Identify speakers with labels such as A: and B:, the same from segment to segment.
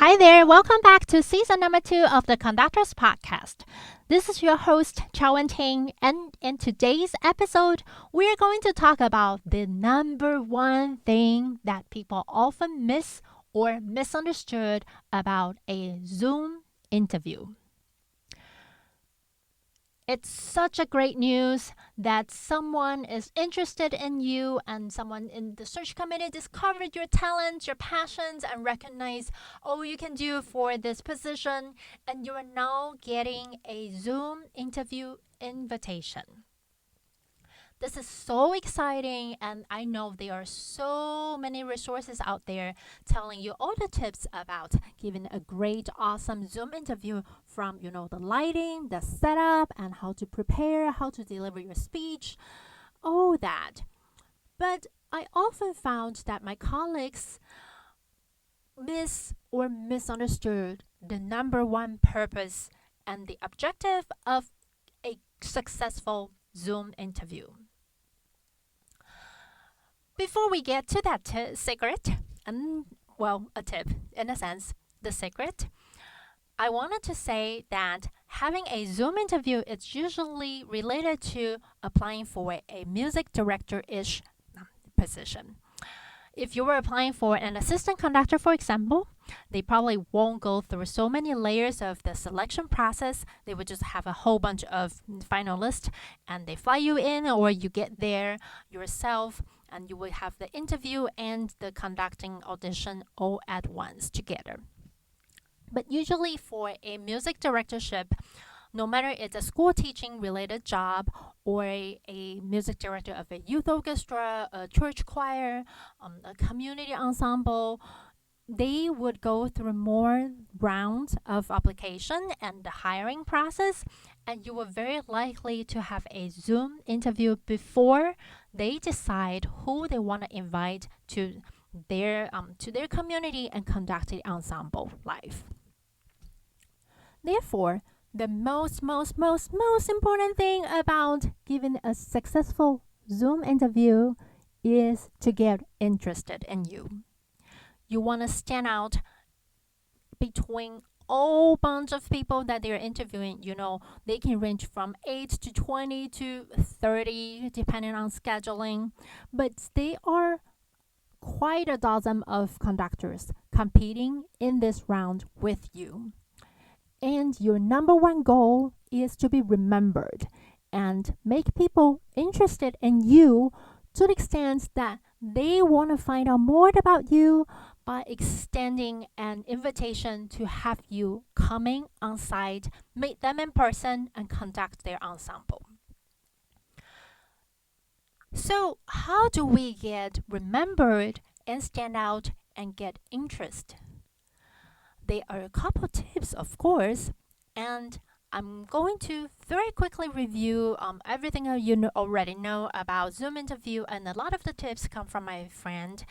A: Hi there, welcome back to season number 2 of the Conductor's podcast. This is your host, Chao Ting, and in today's episode, we're going to talk about the number one thing that people often miss or misunderstood about a Zoom interview. It's such a great news that someone is interested in you and someone in the search committee discovered your talents, your passions, and recognized all you can do for this position, and you are now getting a Zoom interview invitation. This is so exciting, and I know there are so many resources out there telling you all the tips about giving a great, awesome Zoom interview from, the lighting, the setup, and how to prepare, how to deliver your speech, all that. But I often found that my colleagues miss or misunderstood the number one purpose and the objective of a successful Zoom interview. Before we get to that secret, a tip in a sense, the secret, I wanted to say that having a Zoom interview is usually related to applying for a music director-ish position. If you were applying for an assistant conductor, for example, they probably won't go through so many layers of the selection process. They would just have a whole bunch of finalists and they fly you in, or you get there yourself and you will have the interview and the conducting audition all at once together. But usually for a music directorship, no matter it's a school teaching related job or a music director of a youth orchestra, a church choir, a community ensemble, they would go through more rounds of application and the hiring process, and you were very likely to have a Zoom interview before they decide who they want to invite to their community and conduct the ensemble live. Therefore, the most important thing about giving a successful Zoom interview is to get interested in you. You want to stand out between all bunch of people that they're interviewing. They can range from 8 to 20 to 30 depending on scheduling, but they are quite a dozen of conductors competing in this round with you. And your number one goal is to be remembered and make people interested in you to the extent that they want to find out more about you by extending an invitation to have you coming on site, meet them in person, and conduct their ensemble. So, how do we get remembered and stand out and get interest? There are a couple tips, of course, and I'm going to very quickly review everything you already know about Zoom interview, and a lot of the tips come from my friend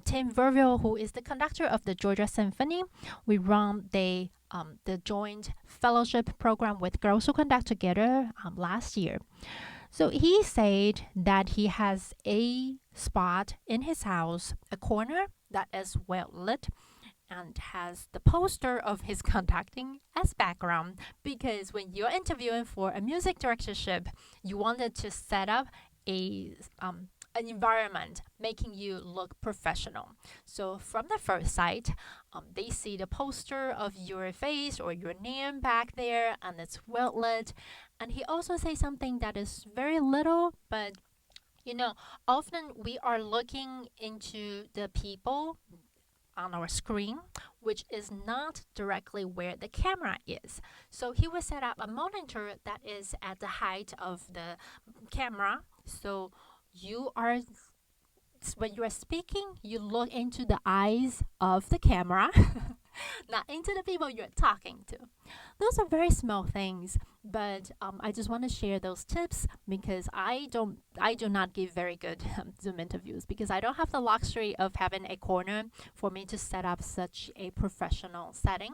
A: Tim Verville, who is the conductor of the Georgia Symphony. We run the joint fellowship program with Girls Who Conduct Together last year. So he said that he has a spot in his house, a corner that is well lit, and has the poster of his conducting as background, because when you're interviewing for a music directorship, you wanted to set up an environment making you look professional. So from the first sight, they see the poster of your face or your name back there, and it's well lit. And he also says something that is very little, but often we are looking into the people on our screen, which is not directly where the camera is. So he will set up a monitor that is at the height of the camera. So when you are speaking, you look into the eyes of the camera, not into the people you're talking to. Those are very small things, but I just want to share those tips because I do not give very good Zoom interviews because I don't have the luxury of having a corner for me to set up such a professional setting.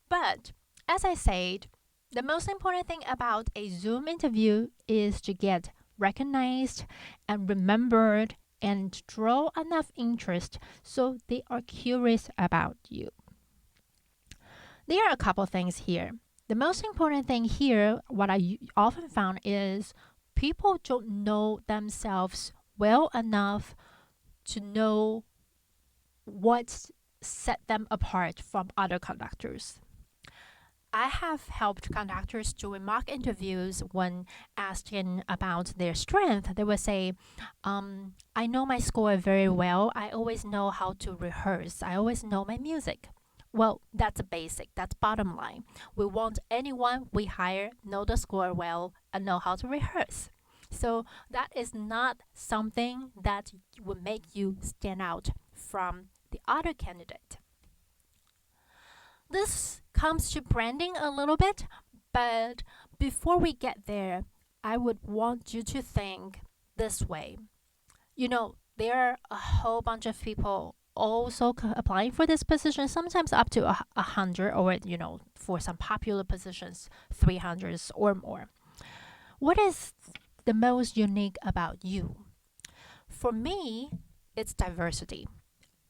A: But as I said, the most important thing about a Zoom interview is to get recognized and remembered and draw enough interest so they are curious about you. There are a couple things here. The most important thing here, what I often found is people don't know themselves well enough to know what set them apart from other conductors. I have helped conductors during mock interviews when asking about their strength. They will say, I know my score very well. I always know how to rehearse. I always know my music. Well, that's a basic. That's bottom line. We want anyone we hire know the score well and know how to rehearse. So that is not something that will make you stand out from the other candidate. This comes to branding a little bit, but before we get there, I would want you to think this way. There are a whole bunch of people also applying for this position, sometimes up to 100, or, for some popular positions, 300 or more. What is the most unique about you? For me, it's diversity.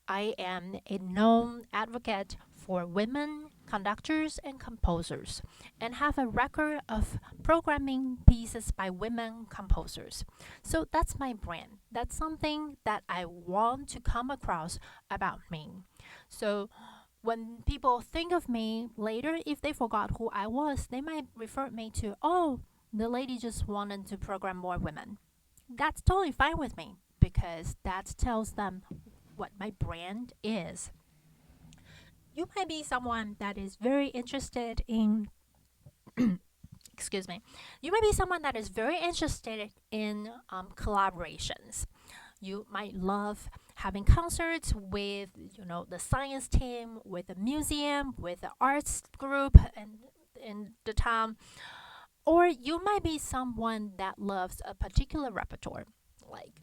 A: I am a known advocate for women conductors and composers and have a record of programming pieces by women composers. So that's my brand. That's something that I want to come across about me. So when people think of me later, if they forgot who I was, they might refer me to, oh, the lady just wanted to program more women. That's totally fine with me because that tells them what my brand is. You might be someone that is very interested in excuse me. You might be someone that is very interested in collaborations. You might love having concerts with, the science team, with the museum, with the arts group in the town. Or you might be someone that loves a particular repertoire, like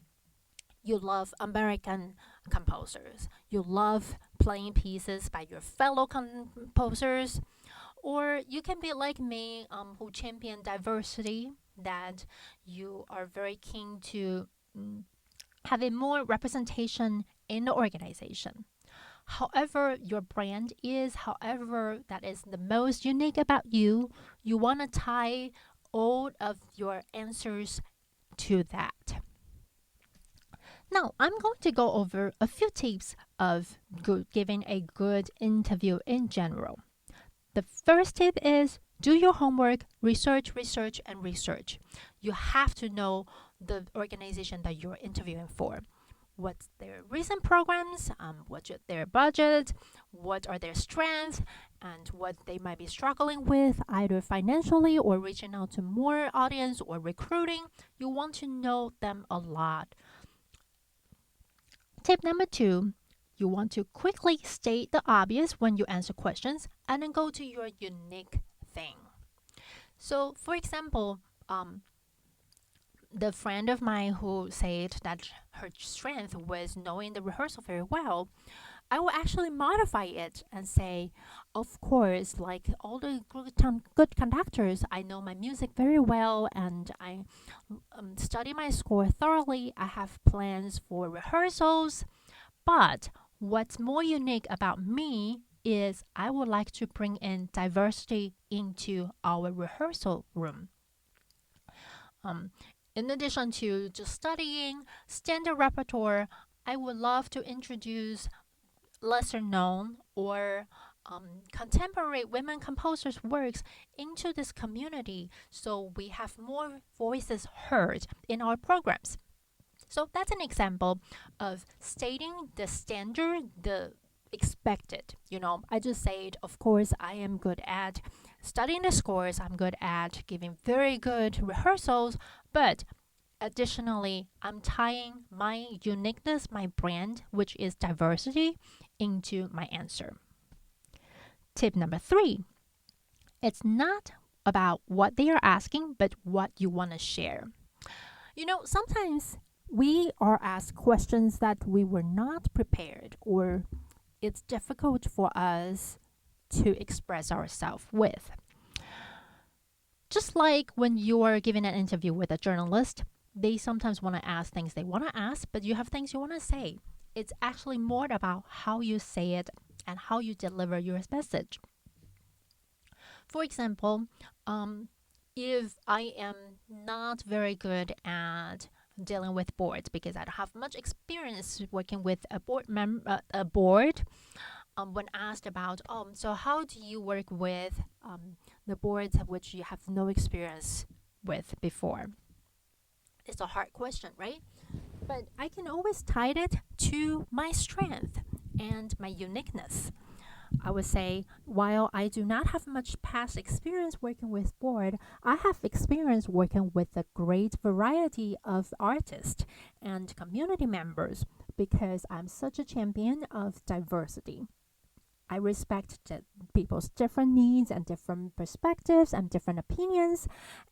A: you love American composers. You love playing pieces by your fellow composers. Or you can be like me, who champion diversity, that you are very keen to having more representation in the organization. However your brand is, however that is the most unique about you, you want to tie all of your answers to that. Now, I'm going to go over a few tips of giving a good interview in general. The first tip is do your homework, research, research, and research. You have to know the organization that you're interviewing for. What's their recent programs, what's their budget, what are their strengths, and what they might be struggling with, either financially or reaching out to more audience or recruiting. You want to know them a lot. Tip number 2, you want to quickly state the obvious when you answer questions and then go to your unique thing. So, for example, the friend of mine who said that her strength was knowing the rehearsal very well, I will actually modify it and say, of course, like all the good conductors, I know my music very well and I study my score thoroughly. I have plans for rehearsals. But what's more unique about me is I would like to bring in diversity into our rehearsal room. In addition to just studying standard repertoire, I would love to introduce lesser known or contemporary women composers' works into this community so we have more voices heard in our programs. So that's an example of stating the standard, the expected. I just said, of course, I am good at studying the scores, I'm good at giving very good rehearsals, but additionally, I'm tying my uniqueness, my brand, which is diversity, into my answer. Tip number 3, it's not about what they are asking, but what you want to share. Sometimes we are asked questions that we were not prepared, or it's difficult for us to express ourselves with. Just like when you are giving an interview with a journalist, they sometimes want to ask things they want to ask, but you have things you want to say. It's actually more about how you say it and how you deliver your message. For example, if I am not very good at dealing with boards because I don't have much experience working with a board, when asked about, so how do you work with the boards which you have no experience with before? It's a hard question, right? But I can always tie it to my strength and my uniqueness. I would say, while I do not have much past experience working with board, I have experience working with a great variety of artists and community members because I'm such a champion of diversity. I respect people's different needs and different perspectives and different opinions.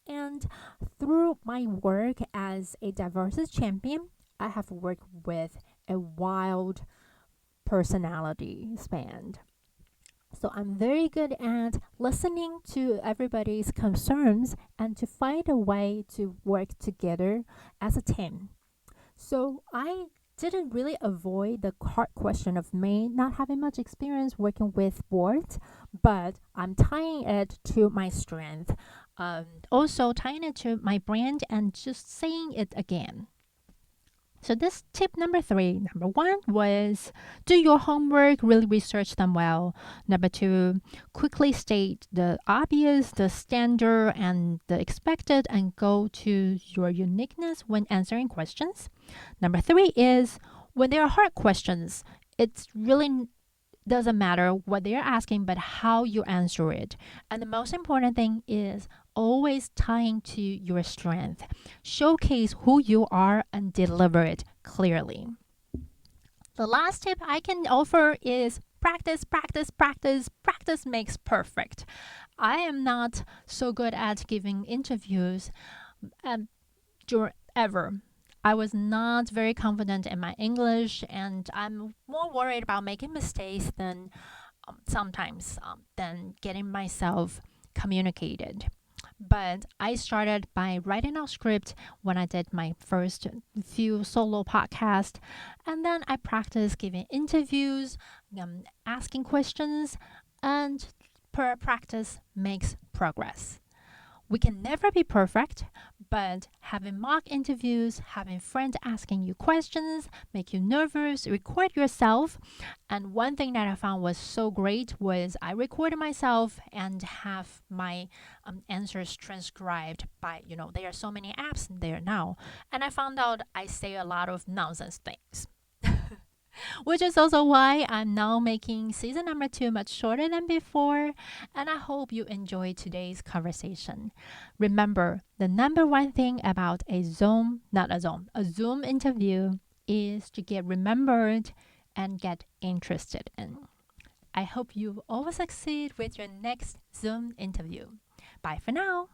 A: And through my work as a diversity champion, I have worked with a wild personality span. So I'm very good at listening to everybody's concerns and to find a way to work together as a team. So I didn't really avoid the hard question of me not having much experience working with boards, but I'm tying it to my strength. Also tying it to my brand and just saying it again. So this tip number 3, number 1 was do your homework, really research them well. Number 2, quickly state the obvious, the standard, and the expected, and go to your uniqueness when answering questions. Number 3 is when there are hard questions, it's really doesn't matter what they're asking, but how you answer it. And the most important thing is always tying to your strength. Showcase who you are and deliver it clearly. The last tip I can offer is practice, practice, practice. Practice makes perfect. I am not so good at giving interviews ever. I was not very confident in my English, and I'm more worried about making mistakes than sometimes than getting myself communicated. But I started by writing out script when I did my first few solo podcasts, and then I practiced giving interviews, asking questions, and per practice makes progress. We can never be perfect, but having mock interviews, having friends asking you questions, make you nervous, record yourself. And one thing that I found was so great was I recorded myself and have my answers transcribed by, there are so many apps there now. And I found out I say a lot of nonsense things. Which is also why I'm now making season number 2 much shorter than before, and I hope you enjoyed today's conversation. Remember, the number one thing about a Zoom interview is to get remembered and get interested in. I hope you all succeed with your next Zoom interview. Bye for now.